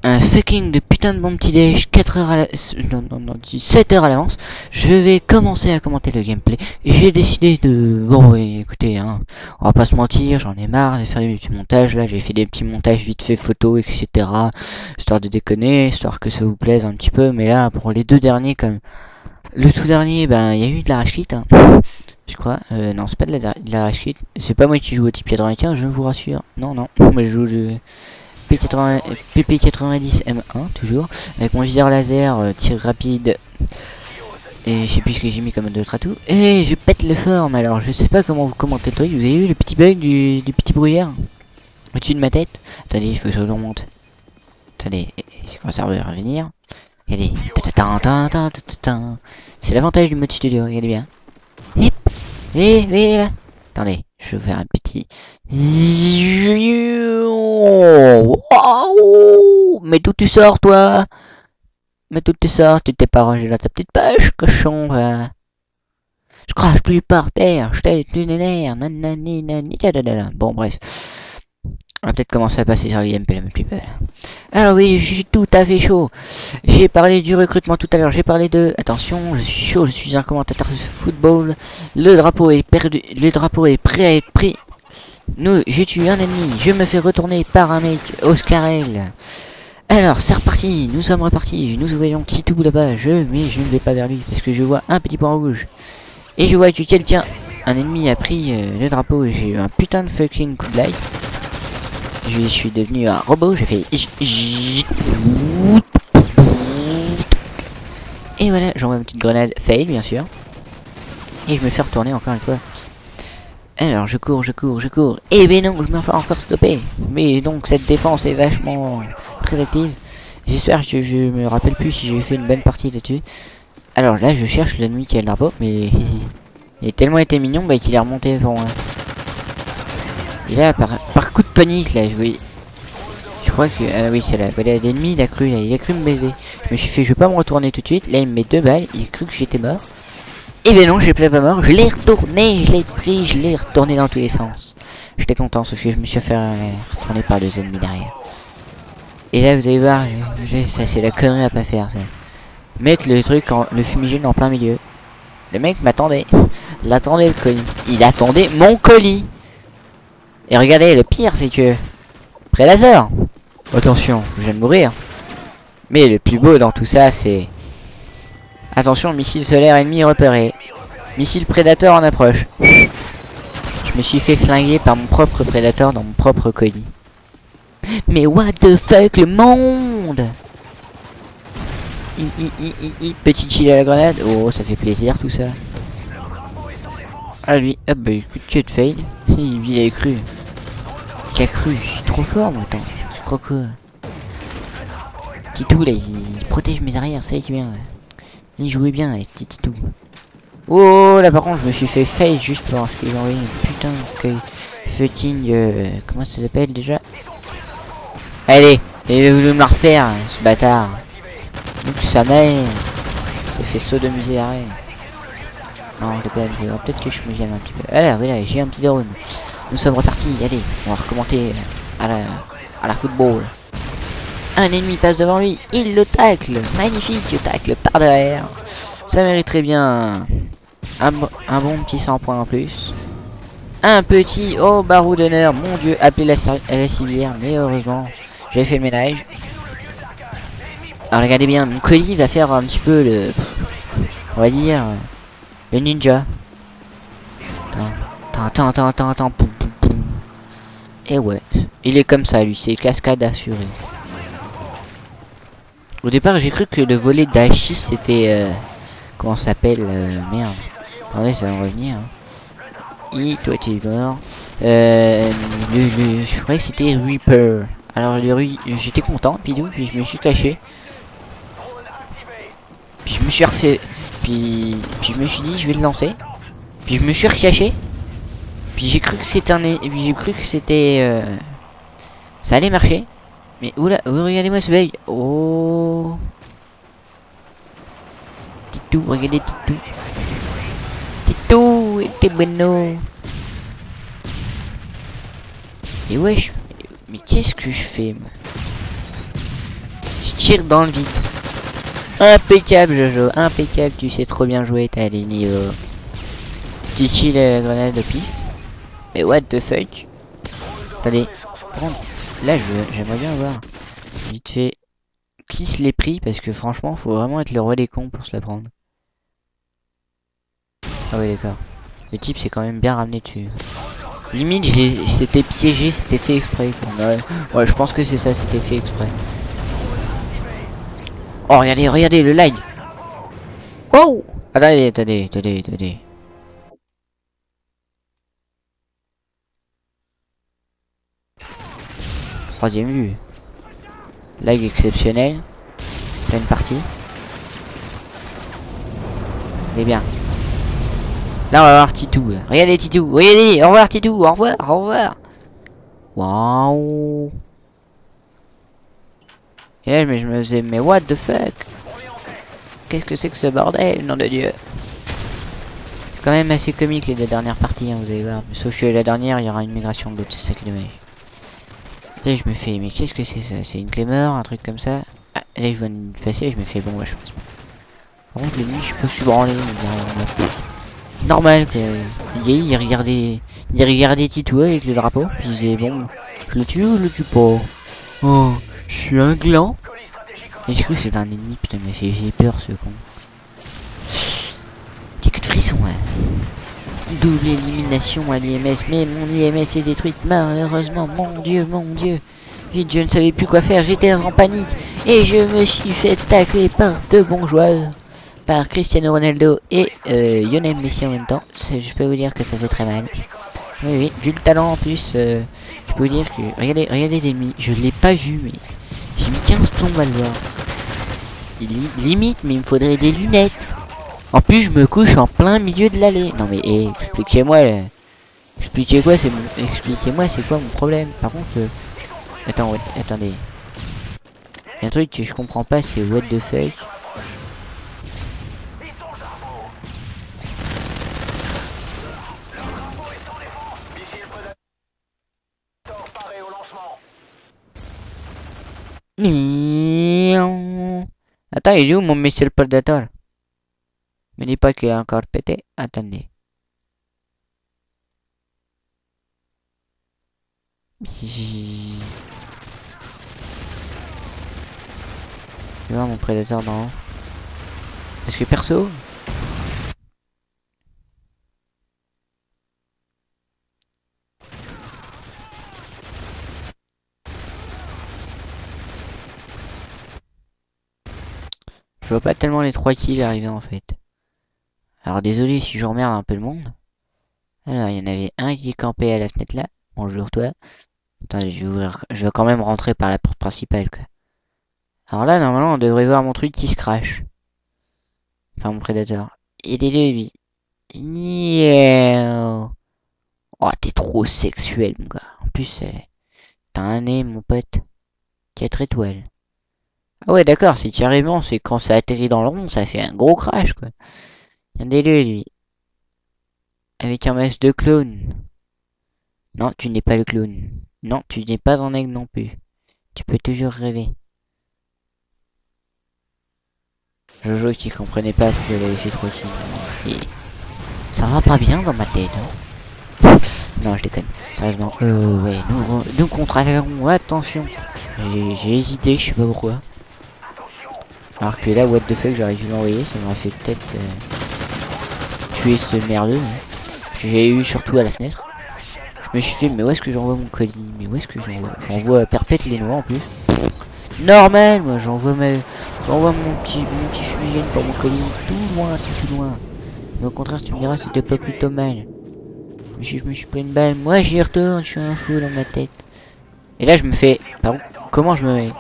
un fucking de putain de bon petit déj 4 heures à la... Non, 7 heures à l'avance. Je vais commencer à commenter le gameplay. J'ai décidé de... Bon, ouais, écoutez, hein, on va pas se mentir, j'en ai marre de faire des petits montages. Là, j'ai fait des petits montages vite fait, photos, etc. Histoire de déconner, histoire que ça vous plaise un petit peu. Mais là, pour les 2 derniers, comme... Le tout dernier, ben, il y a eu de la rage quit, hein. Je crois. Non, c'est pas de la rage quit. C'est pas moi qui joue au type 95, je vous rassure. Non, moi je joue de... PP90 M1 toujours avec mon viseur laser, tir rapide et je sais plus ce que j'ai mis comme d'autres atouts et je pète le forme. Alors je sais pas comment vous commentez le truc. Vous avez vu le petit bug du petit brouillard au-dessus de ma tête? Attendez, il faut que je le remonte. Attendez, c'est quand ça va revenir. Regardez, c'est l'avantage du mode studio, regardez bien. Et là. Attendez, je vais faire un petit... Wow. Mais d'où tu sors, toi? Mais d'où tu sors? Tu t'es pas rangé dans ta petite poche, cochon, va. Je crache plus par terre, je t'ai plus les nerfs, Bon, bref. On va peut-être commencer à passer sur le gameplay un petit peu. Alors oui, je suis tout à fait chaud. J'ai parlé du recrutement tout à l'heure, j'ai parlé de... Attention, je suis chaud, je suis un commentateur de football. Le drapeau est perdu, le drapeau est prêt à être pris. J'ai tué un ennemi, je me fais retourner par un mec, Oscarel. Alors, c'est reparti, nous sommes repartis. Nous voyons Titou là-bas, mais je ne vais pas vers lui parce que je vois un petit point rouge. Et je vois que quelqu'un, un ennemi a pris le drapeau et j'ai eu un putain de fucking coup de light. Je suis devenu un robot, j'ai fait... Et voilà, j'envoie une petite grenade fail, bien sûr. Et je me fais retourner encore une fois. Alors, je cours. Et ben non, je me fais encore stopper. Mais donc, cette défense est vachement très active. J'espère que je me rappelle plus si j'ai fait une bonne partie là-dessus. Alors là, je cherche l'ennemi qui a le drapeau, mais... il a tellement été mignon bah, qu'il est remonté pour moi. Et là, par coup de panique, là, je crois que... Ah oui, c'est là. Voilà, l'ennemi, il a cru me baiser. Je me suis fait, je vais pas me retourner tout de suite. Là, il me met 2 balles. Il a cru que j'étais mort. Et ben non, j'ai pas mort, je l'ai retourné, je l'ai pris, je l'ai retourné dans tous les sens. J'étais content, sauf que je me suis fait retourner par deux ennemis derrière. Et là, vous allez voir, ça c'est la connerie à pas faire. Ça. Mettre le truc, le fumigène en plein milieu. Le mec m'attendait. Il attendait le colis. Il attendait mon colis. Et regardez, le pire c'est que... Prédateur. Attention, je viens de mourir. Mais le plus beau dans tout ça, c'est... Attention, missile solaire ennemi repéré. Missile prédateur en approche. Je me suis fait flinguer par mon propre prédateur dans mon propre colis. Mais what the fuck, le monde! Petit chill à la grenade. Oh, ça fait plaisir tout ça. Ah lui, hop, bah écoute, tu te fail. Il a cru. Qui a cru? Je suis trop fort moi, attends. Tu crois quoi? Titou là, il protège mes arrières, ça y est bien. Il jouait bien avec Titou. Oh là par contre je me suis fait face juste parce qu'ils ont envoyé une putain de fucking comment ça s'appelle déjà? Allez, il veut me la refaire ce bâtard. Donc sa mère s'est fait sodomiser arrêt. Non peut-être que je me viens un petit peu. Alors voilà, j'ai un petit drone. Nous sommes repartis, allez, on va recommencer à la football. Un ennemi passe devant lui, il le tacle. Magnifique tacle par derrière. Ça mériterait bien un bon petit 100 points en plus. Un petit oh barreau d'honneur, mon dieu, appelé la civière, mais heureusement j'ai fait le ménage. Alors regardez bien, mon colis va faire un petit peu le... On va dire... Le ninja. Attends, poum. Et ouais, il est comme ça lui, c'est cascade assurée. Au départ j'ai cru que le volet d'Achis c'était... comment ça s'appelle merde. Attendez, ça va revenir. Toi tu es mort. Je croyais que c'était Reaper. Alors j'étais content, puis je me suis caché. Puis je me suis refait. Puis je me suis dit je vais le lancer. Puis je me suis recaché. Puis j'ai cru que c'était j'ai cru que c'était ça allait marcher. Mais oula, regardez-moi ce bug. Oh Titou, regardez Titou. Titou, était bueno. Et wesh, mais qu'est-ce que je fais moi? Je tire dans le vide. Impeccable Jojo, impeccable, tu sais trop bien jouer, t'as les niveaux. Petit chill la grenade de pif. Mais what the fuck? Attendez, là j'aimerais bien voir vite fait qui se l'est pris parce que franchement faut vraiment être le roi des cons pour se la prendre. Ah ouais d'accord. Le type s'est quand même bien ramené dessus. Limite c'était piégé, c'était fait exprès. Ouais je pense que c'est ça, c'était fait exprès. Oh regardez le line. Oh attendez. Troisième vue. Lag exceptionnel. Pleine partie. C'est bien. Là on va voir Titou. Regardez Titou. Regardez. Au revoir Titou. Au revoir. Waouh. Et là je me faisais mais what the fuck. Qu'est-ce que c'est que ce bordel, nom de Dieu. C'est quand même assez comique les deux dernières parties hein, vous allez voir. Sauf que la dernière il y aura une migration de l'autre, c'est ça qui est dommage. Là je me fais mais qu'est-ce que c'est ça? C'est une Claymore, un truc comme ça. Ah là je viens de passer et je me fais bon bah je pense pas. Par contre l'ennemi je peux subranler, normal que il regardait Titou avec le drapeau, puis il disait bon je le tue ou je le tue pas. Oh je suis un gland. Et j'ai cru que c'était un ennemi, putain mais j'ai peur ce con. Petit coup de frisson ouais. Double élimination à l'IMS, mais mon IMS est détruite malheureusement, mon dieu. Vite, je ne savais plus quoi faire, j'étais en panique et je me suis fait tacler par deux bons joueurs, par Cristiano Ronaldo et Lionel Messi en même temps. Je peux vous dire que ça fait très mal. Oui, vu le talent en plus, je peux vous dire que... Regardez l'ennemi, je l'ai pas vu mais j'ai mis 15 tombes à le voir. Limite, mais il me faudrait des lunettes. En plus, je me couche en plein milieu de l'allée. Non mais expliquez-moi. Expliquez-moi, c'est quoi mon problème. Par contre, attendez. Il y a un truc que je comprends pas, c'est what the fuck. Miaou. Attends, il est où mon missile prédateur? Me dis pas qu'il est encore pété. Attendez. Je vais voir mon prédateur d'en haut. Est-ce que perso? Je vois pas tellement les 3 kills arriver en fait. Alors désolé si je emmerde un peu le monde. Alors il y en avait un qui campait à la fenêtre là. Bonjour toi. Attendez, je vais quand même rentrer par la porte principale quoi. Alors là normalement on devrait voir mon truc qui se crache. Enfin mon prédateur. Il est de lui. Yeah. Oh t'es trop sexuel mon gars. En plus t'as un nez mon pote. 4 étoiles. Ah ouais d'accord c'est carrément c'est quand ça atterrit dans le rond ça fait un gros crash quoi. Regardez-le lui. Avec un masque de clown. Non tu n'es pas le clown. Non tu n'es pas un aigle non plus. Tu peux toujours rêver. Jojo qui comprenait pas qu'elle avait fait 3 kills. Et ça va pas bien dans ma tête hein. Non je déconne. Sérieusement. Ouais nous contre-attaquerons. Attention. J'ai hésité je sais pas pourquoi. Alors que là what the fuck j'aurais dû l'envoyer. Ça m'aurait fait peut-être tuer ce merdeux. J'ai eu surtout à la fenêtre. Je me suis fait mais où est-ce que j'envoie mon colis? Mais où est-ce que j'envoie perpète les noix en plus. Normal moi j'envoie mon petit fumigène pour mon colis tout loin, tout loin. Mais au contraire si tu me diras c'était pas plutôt mal. Mais si je me suis pris une balle, moi j'y retourne, je suis un fou dans ma tête. Et là je me fais. Pardon, comment je me mets?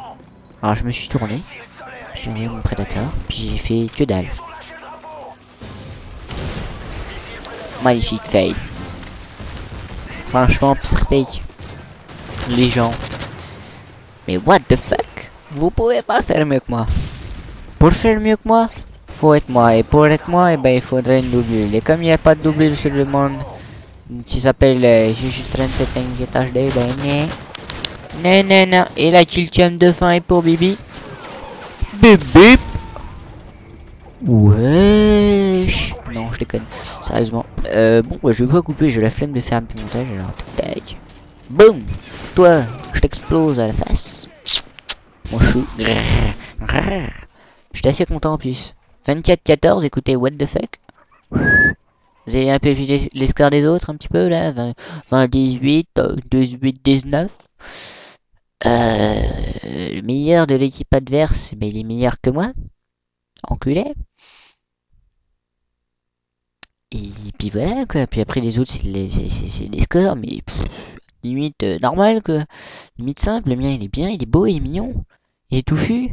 Alors je me suis tourné. J'ai mis mon prédateur, puis j'ai fait que dalle. Magnifique fail. Franchement, psychique. Les gens. Mais what the fuck? Vous pouvez pas faire mieux que moi. Pour faire mieux que moi, faut être moi. Et pour être moi, eh ben, il faudrait une doublure. Et comme il n'y a pas de doublure sur le monde qui s'appelle Juju 37 HD, ben non. Et la kiltium de fin est pour Bibi. Bip bip. Wesh. Non, je déconne. Sérieusement. Bon, ouais, je vais pas couper, j'ai la flemme de faire un petit montage. Alors, tac. Boum. Toi, je t'explose à la face. Mon chou. J'étais assez content en plus. 24-14, écoutez, what the fuck. Vous avez un peu vu les scores des autres un petit peu là. 20-18, 18-19. Le meilleur de l'équipe adverse, mais il est meilleur que moi. Enculé. Et puis voilà quoi. Puis après les autres c'est des scores, mais limite normal quoi. Limite simple. Le mien il est bien, il est beau, il est mignon. Il est touffu.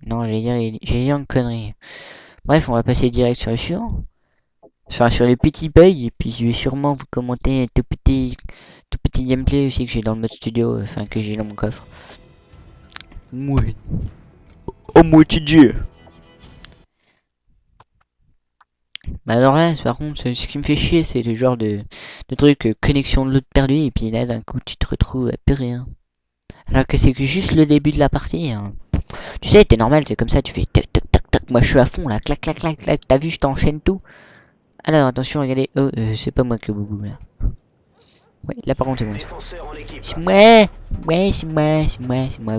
Non, j'allais dire une connerie. Bref, on va passer direct sur le suivant. Enfin, sur les petits bugs, et puis je vais sûrement vous commenter tout petit gameplay aussi que j'ai dans le mode studio, enfin que j'ai dans mon coffre. Ouais. Oh moi TJ. Bah alors là, par contre, ce qui me fait chier, c'est le genre de truc connexion de l'autre perdu, et puis là d'un coup tu te retrouves à plus rien. Alors que c'est que juste le début de la partie. Hein. Tu sais, t'es normal, c'est comme ça, tu fais tac tac tac tac. Moi je suis à fond là, clac clac clac clac. T'as vu, je t'enchaîne tout. Alors attention, regardez. Oh, c'est pas moi que boubou là. Ouais, là par contre c'est moi. C'est moi. Ouais, c'est moi.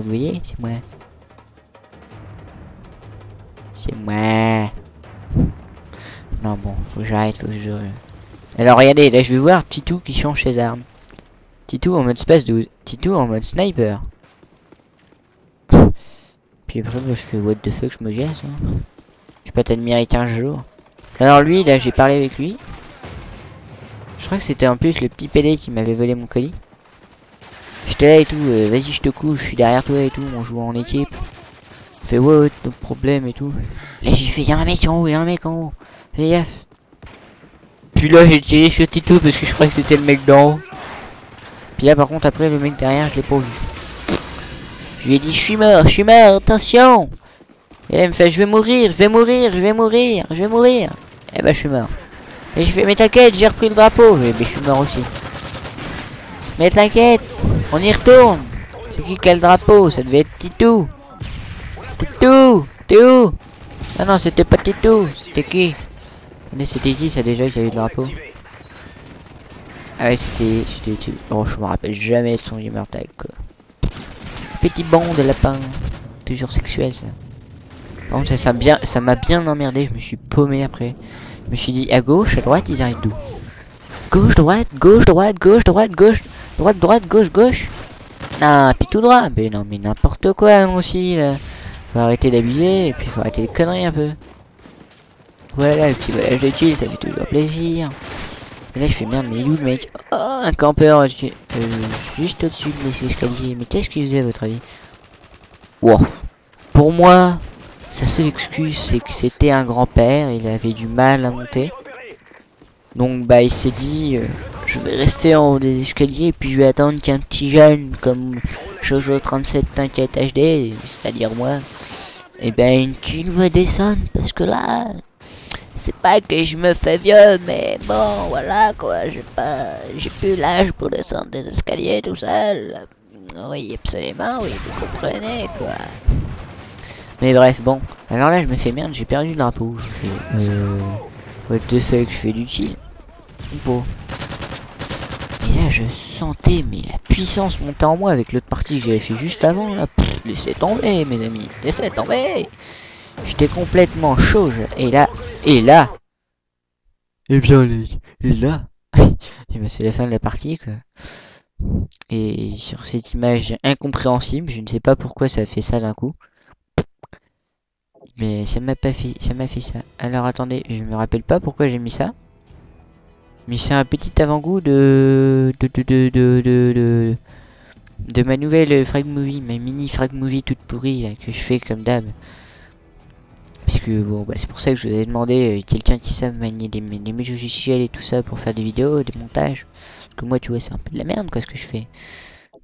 Vous voyez, c'est moi. C'est moi. Non bon, faut que j'arrête, faut que je. Alors regardez, là je vais voir Titou qui change ses armes. Titou en mode space 12. Titou en mode sniper. Puis après moi, je fais what the fuck, je me gasse. Hein. Je peux t'admirer 15 jours. Alors lui, là j'ai parlé avec lui. Je crois que c'était en plus le petit PD qui m'avait volé mon colis. J'étais là et tout, vas-y je te couche, je suis derrière toi et tout, on joue en équipe. Fait ouais, no problème et tout. Là j'ai fait, y'a un mec en haut, Fais gaffe. Puis là j'ai tiré sur Tito parce que je croyais que c'était le mec d'en haut. Puis là par contre après le mec derrière je l'ai pas vu. Je lui ai dit je suis mort, attention. Et là il me fait je vais mourir. Et bah je suis mort. Et je fais mais t'inquiète j'ai repris le drapeau. Et bah je suis mort aussi. Mais t'inquiète, on y retourne. C'est qui a le drapeau? Ça devait être Titou. Titou, t'es où? Ah non, c'était pas Titou, c'était qui? Attendez, c'était qui ça déjà qui a eu le drapeau? Ah ouais, c'était... Oh, je me rappelle jamais de son gamer tag, quoi. Petit banc de lapin. Toujours sexuel, ça. Par contre, ça m'a bien emmerdé, je me suis paumé après. Je me suis dit, à gauche, à droite, ils arrivent d'où? Gauche, droite, gauche, droite, gauche, droite, gauche, droite, droite, gauche, gauche. Ah, puis tout droit. Mais non, mais n'importe quoi, non aussi, là. Faut arrêter d'abuser, et puis faut arrêter les conneries un peu. Voilà, le petit voyage de chill, ça fait toujours plaisir. Et là, je fais merde, mais il est où le mec? Oh, un campeur, juste au-dessus de l'escalier. Mais qu'est-ce qu'il faisait, à votre avis? Wow. Pour moi, sa seule excuse, c'est que c'était un grand-père, il avait du mal à monter. Donc, bah, il s'est dit, je vais rester en haut des escaliers, et puis je vais attendre qu'un petit jeune comme Jojo37 t'inquiète HD, c'est-à-dire moi, et ben, qu'il me descende, parce que là, c'est pas que je me fais vieux, mais bon, voilà, quoi, j'ai plus l'âge pour descendre des escaliers tout seul. Oui, absolument, oui, vous comprenez, quoi. Mais bref, bon. Alors là, je me fais merde, j'ai perdu le drapeau. Je fais, what the fuck, je fais du chill. Bon. Et là, je sentais, mais la puissance monter en moi avec l'autre partie que j'avais fait juste avant, là. Pff, laissez tomber, mes amis, laissez tomber. J'étais complètement chaud, et là, eh bien, et là, et ben, c'est la fin de la partie, quoi. Et sur cette image incompréhensible, je ne sais pas pourquoi ça a fait ça d'un coup. Mais ça m'a fait ça. Alors attendez, je me rappelle pas pourquoi j'ai mis ça. Mais c'est un petit avant-goût de ma nouvelle frag movie, ma mini frag movie toute pourrie là, que je fais comme d'hab. Parce que bon, bah, c'est pour ça que je vous ai demandé quelqu'un qui sait manier des logiciels et tout ça pour faire des vidéos, des montages. Parce que moi, tu vois, c'est un peu de la merde quoi ce que je fais.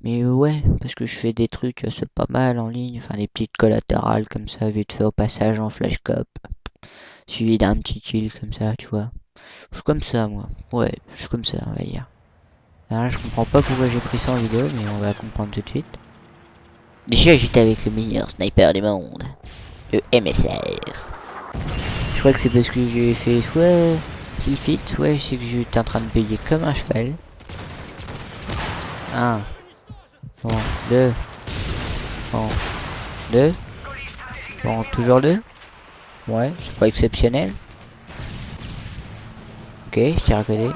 Mais ouais, parce que je fais des trucs, c'est pas mal en ligne, enfin des petites collatérales comme ça, vite fait au passage en flashcop, suivi d'un petit kill comme ça, tu vois. Je suis comme ça, moi. Ouais, je suis comme ça, on va dire. Alors là, je comprends pas pourquoi j'ai pris ça en vidéo, mais on va comprendre tout de suite. Déjà, j'étais avec le meilleur sniper du monde, le MSR. Je crois que c'est parce que j'ai fait soit kill fit, ouais, je sais que j'étais en train de payer comme un cheval. Un. Bon, 2. Bon, 2. Bon, toujours 2. Ouais, c'est pas exceptionnel. Ok, je tire à côté.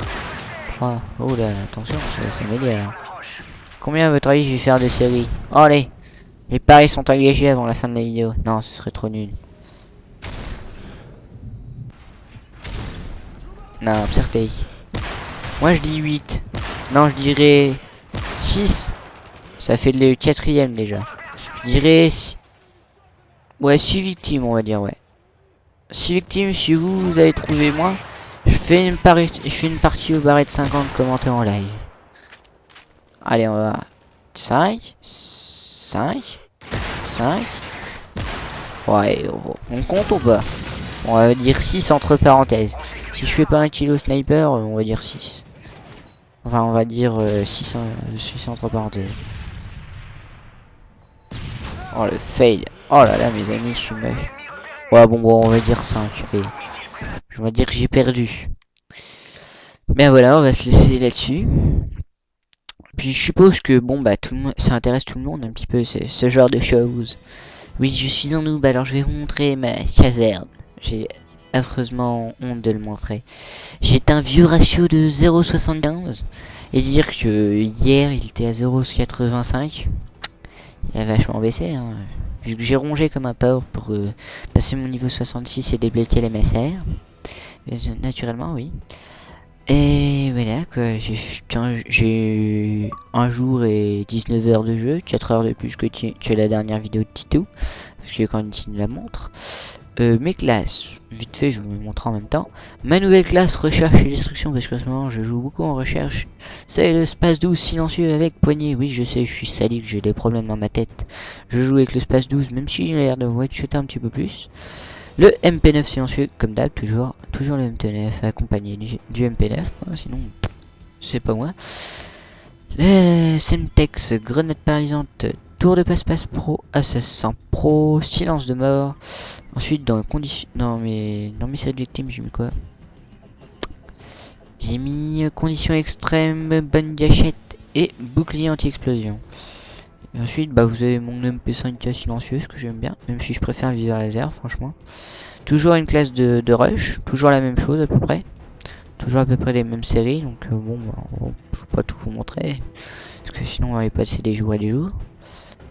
3. Oh là, attention, ça s'améliore. Combien à votre avis je vais faire de séries? Oh, allez. Les paris sont engagés avant la fin de la vidéo. Non, ce serait trop nul. Non, certain. Moi je dis 8. Non, je dirais 6. Ça fait le 4ème déjà. Je dirais... Ouais, 6 victimes, on va dire, ouais. 6 victimes, si vous avez trouvé moins, je fais une partie au barret de 50 commentaires en live. Allez, on va... 5. 5. 5. Ouais, on compte ou pas? On va dire 6 entre parenthèses. Si je fais pas un kilo sniper, on va dire 6. Enfin, on va dire 6 entre parenthèses. Oh le fail. Oh là là mes amis, je suis moche. Ouais bon, on va dire 5. Allez. Je vais dire que j'ai perdu. Mais voilà, on va se laisser là-dessus. Puis je suppose que bon bah tout le monde, ça intéresse tout le monde un petit peu ce genre de choses. Oui, je suis un noob, alors je vais vous montrer ma caserne. J'ai affreusement honte de le montrer. J'ai un vieux ratio de 0,75 et dire que hier il était à 0,85. Il a vachement baissé, hein. Vu que j'ai rongé comme un porc pour passer mon niveau 66 et débloquer les MSR. Naturellement, oui. Et voilà, quoi. J'ai un jour et 19 heures de jeu, 4 heures de plus que la dernière vidéo de Tito. Parce que quand il la montre. Mes classes, vite fait, je vous les montre en même temps. Ma nouvelle classe, recherche et destruction, parce qu'en ce moment je joue beaucoup en recherche. C'est le space 12 silencieux avec poignée. Oui, je sais, je suis sadique, j'ai des problèmes dans ma tête. Je joue avec le space 12, même si j'ai l'air de one-shotter un petit peu plus. Le MP9 silencieux, comme d'hab, toujours le MP9 accompagné du MP9, hein, sinon c'est pas moi. Le Semtex, grenade paralysante, tour de passe-passe pro, assassin pro, silence de mort. Ensuite dans conditions, dans mes séries de victimes, j'ai mis quoi? J'ai mis conditions extrêmes, bonne gâchette et bouclier anti-explosion. Et ensuite bah vous avez mon MP5K silencieuse que j'aime bien, même si je préfère le viseur laser franchement. Toujours une classe de rush, toujours la même chose à peu près. Toujours à peu près les mêmes séries, donc bon, bah, je vais pas tout vous montrer, parce que sinon on va y passer des jours et des jours.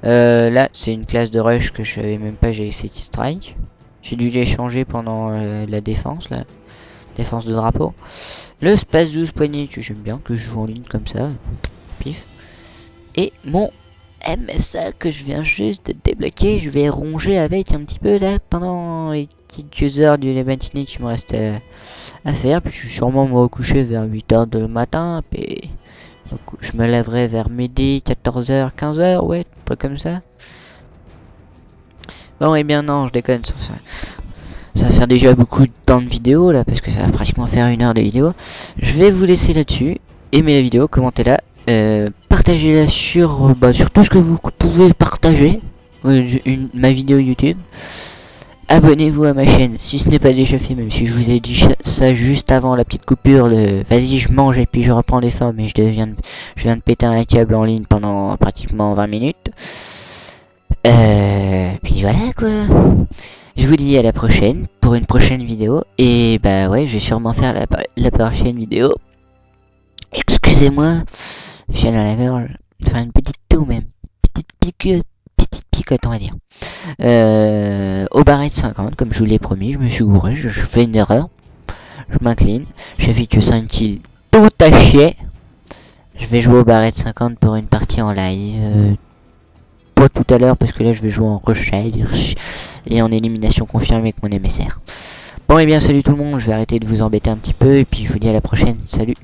Là, c'est une classe de rush que je savais même pas, j'ai City Strike. J'ai dû les changer pendant la défense, la défense de drapeau. Le Space 12 poignée que j'aime bien, que je joue en ligne comme ça, pif. Et mon MSA que je viens juste de débloquer, je vais ronger avec un petit peu là pendant les quelques heures de la matinée qui me reste à faire. Puis je suis sûrement me recoucher vers 8h du matin. Puis donc, je me lèverai vers midi, 14h, 15h, ouais, pas comme ça. Bon, et bien non, je déconne, ça va faire déjà beaucoup de temps de vidéo là, parce que ça va pratiquement faire 1 heure de vidéo. Je vais vous laisser là-dessus. Aimez la vidéo, commentez-la. Partagez-la sur tout ce que vous pouvez partager, ma vidéo YouTube. Abonnez-vous à ma chaîne si ce n'est pas déjà fait, même si je vous ai dit ça juste avant la petite coupure de vas-y je mange et puis je reprends l'effort, mais je viens de péter un câble en ligne pendant pratiquement 20 minutes. Puis voilà quoi. Je vous dis à la prochaine pour une prochaine vidéo, et bah ouais, je vais sûrement faire la prochaine vidéo. Excusez-moi, j'ai dans la gorge, enfin une petite toux même, petite picote on va dire. Au barrette 50, comme je vous l'ai promis, je me suis gouré, je fais une erreur, je m'incline, j'ai fait que 5 kills tout à chier. Je vais jouer au barrette 50 pour une partie en live, pas tout à l'heure parce que là je vais jouer en rush et en élimination confirmée avec mon MSR. Bon et bien salut tout le monde, je vais arrêter de vous embêter un petit peu et puis je vous dis à la prochaine, salut.